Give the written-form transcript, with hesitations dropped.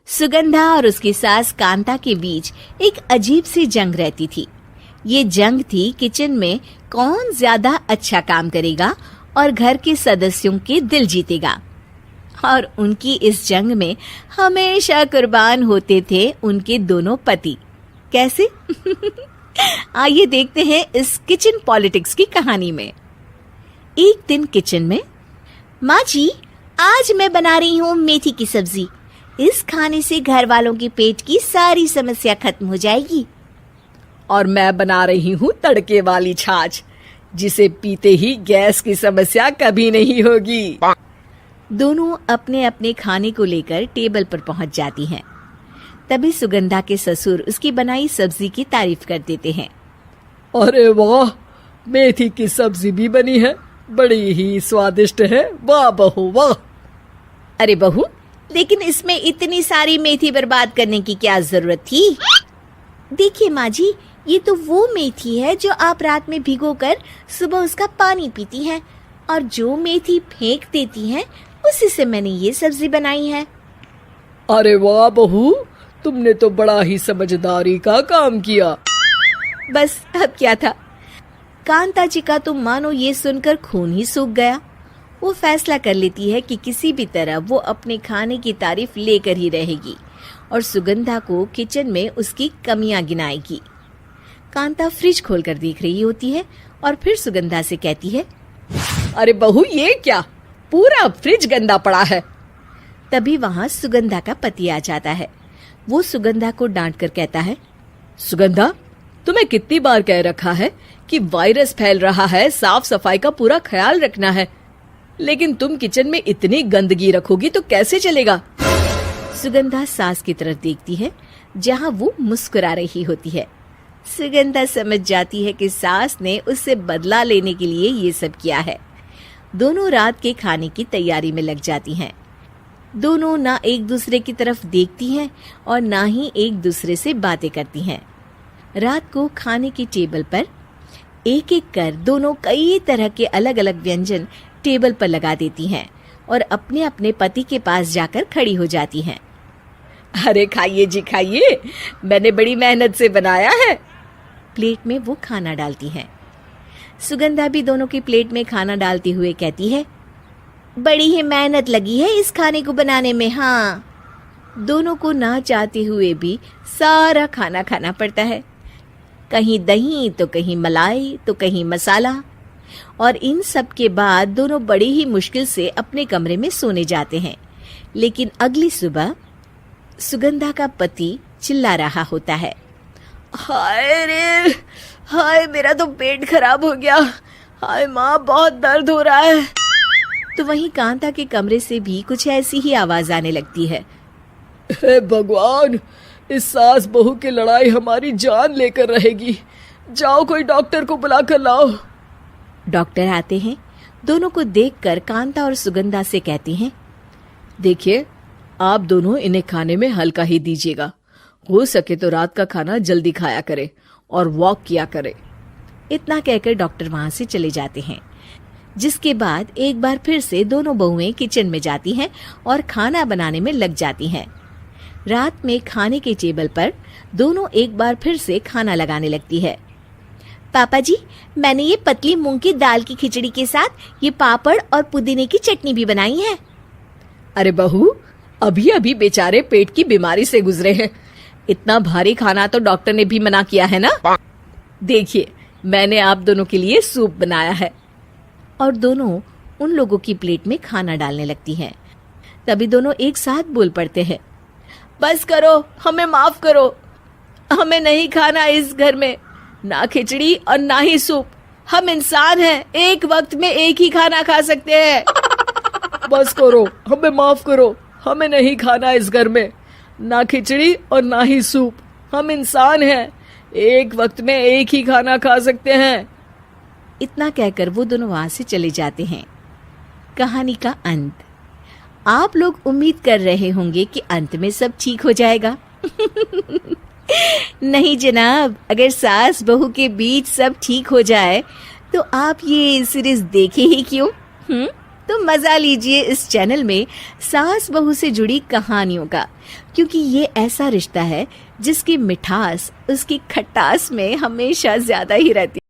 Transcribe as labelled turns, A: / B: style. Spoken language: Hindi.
A: सुगंधा और उसकी सास कांता के बीच एक अजीब सी जंग रहती थी। ये जंग थी किचन में कौन ज्यादा अच्छा काम करेगा और घर के सदस्यों के दिल जीतेगा। और उनकी इस जंग में हमेशा कुर्बान होते थे उनके दोनों पति। कैसे? आइए देखते हैं इस किचन पॉलिटिक्स की कहानी में। एक दिन किचन में, माँ जी, आज मैं बना रही हूँ मेथी की सब्जी। इस खाने से घर वालों के पेट की सारी समस्या खत्म हो जाएगी।
B: और मैं बना रही हूँ तड़के वाली छाछ, जिसे पीते ही गैस की समस्या कभी नहीं होगी।
A: दोनों अपने अपने खाने को लेकर टेबल पर पहुंच जाती हैं। तभी सुगंधा के ससुर उसकी बनाई सब्जी की तारीफ कर देते हैं।
B: अरे वाह, मेथी की सब्जी भी बनी है, बड़ी ही स्वादिष्ट है। वाह बहू वाह।
A: अरे बहू, लेकिन इसमें इतनी सारी मेथी बर्बाद करने की क्या जरूरत थी? देखिए माँ जी, ये तो वो मेथी है जो आप रात में भिगोकर सुबह उसका पानी पीती हैं, और जो मेथी फेंक देती हैं उसी से मैंने ये सब्जी बनाई है।
B: अरे वाह बहू, तुमने तो बड़ा ही समझदारी का काम किया।
A: बस अब क्या था, कांता जी का तो मानो ये सुनकर खून ही सूख गया। वो फैसला कर लेती है कि किसी भी तरह वो अपने खाने की तारीफ लेकर ही रहेगी और सुगंधा को किचन में उसकी कमियां गिनाएगी। कांता फ्रिज खोलकर देख रही होती है और फिर सुगंधा से कहती है,
B: अरे बहू, ये क्या, पूरा फ्रिज गंदा पड़ा है।
A: तभी वहाँ सुगंधा का पति आ जाता है। वो सुगंधा को डांट कर कहता है,
B: सुगंधा, तुम्हें कितनी बार कह रखा है कि वायरस फैल रहा है, साफ सफाई का पूरा ख्याल रखना है, लेकिन तुम किचन में इतनी गंदगी रखोगी तो कैसे चलेगा।
A: सुगंधा सास की तरफ देखती है जहाँ वो मुस्कुरा रही होती है। सुगंधा समझ जाती है कि सास ने उससे बदला लेने के लिए ये सब किया है। दोनों रात के खाने की तैयारी में लग जाती हैं। दोनों ना एक दूसरे की तरफ देखती हैं और ना ही एक दूसरे से बातें करती हैं। रात को खाने की टेबल पर एक एक कर दोनों कई तरह के अलग अलग व्यंजन टेबल पर लगा देती हैं और अपने अपने पति के पास जाकर खड़ी हो जाती हैं।
B: अरे खाइए जी खाइए, मैंने बड़ी मेहनत से बनाया है।
A: प्लेट में वो खाना डालती हैं। सुगंधा भी दोनों की प्लेट में खाना डालते हुए कहती है, बड़ी ही मेहनत लगी है इस खाने को बनाने में। हाँ, दोनों को ना चाहते हुए भी सारा खाना खाना पड़ता है। कहीं दही तो कहीं मलाई तो कहीं मसाला। और इन सब के बाद दोनों बड़ी ही मुश्किल से अपने कमरे में सोने जाते हैं। लेकिन अगली सुबह सुगंधा का पति चिल्ला रहा होता है,
B: हाय रे हाय, मेरा तो पेट खराब हो गया। हाय माँ, बहुत दर्द हो रहा है।
A: तो वहीं कांता के कमरे से भी कुछ ऐसी ही आवाज आने लगती है।
B: हे भगवान, इस सास बहू की लड़ाई हमारी जान लेकर रहेगी। जाओ कोई डॉक्टर को बुला कर लाओ।
A: डॉक्टर आते हैं। दोनों को देखकर कांता और सुगंधा से कहते हैं,
B: देखिए, आप दोनों इन्हें खाने में हल्का ही दीजिएगा। हो सके तो रात का खाना जल्दी खाया करे और वॉक किया करे।
A: इतना कहकर डॉक्टर वहां से चले जाते हैं। जिसके बाद एक बार फिर से दोनों बहुएं किचन में जाती हैं और खाना बनाने में लग जाती हैं। रात में खाने के टेबल पर दोनों एक बार फिर से खाना लगाने लगती है। पापा जी, मैंने ये पतली मूंग की दाल की खिचड़ी के साथ ये पापड़ और पुदीने की चटनी भी बनाई है।
B: अरे बहू, अभी अभी बेचारे पेट की बीमारी से गुजरे हैं। इतना भारी खाना तो डॉक्टर ने भी मना किया है ना। देखिए, मैंने आप दोनों के लिए सूप बनाया है।
A: और दोनों उन लोगों की प्लेट में खाना डालने लगती हैं। तभी दोनों एक साथ बोल पड़ते हैं,
B: बस करो, हमें माफ करो। हमें नहीं खाना इस घर में, ना खिचड़ी और ना ही सूप। हम इंसान हैं, एक वक्त में एक ही खाना खा सकते हैं। बस करो, हमें माफ करो। हमें नहीं खाना इस घर में, ना खिचड़ी और ना ही सूप। हम इंसान हैं, एक वक्त में एक ही खाना खा सकते हैं।
A: इतना कहकर वो दोनों वहां से चले जाते हैं। कहानी का अंत। आप लोग उम्मीद कर रहे होंगे कि अंत में सब ठीक हो जाएगा। नहीं जनाब, अगर सास बहू के बीच सब ठीक हो जाए तो आप ये सीरीज देखे ही क्यों? तो मजा लीजिए इस चैनल में सास बहू से जुड़ी कहानियों का, क्योंकि ये ऐसा रिश्ता है जिसकी मिठास उसकी खटास में हमेशा ज्यादा ही रहती है।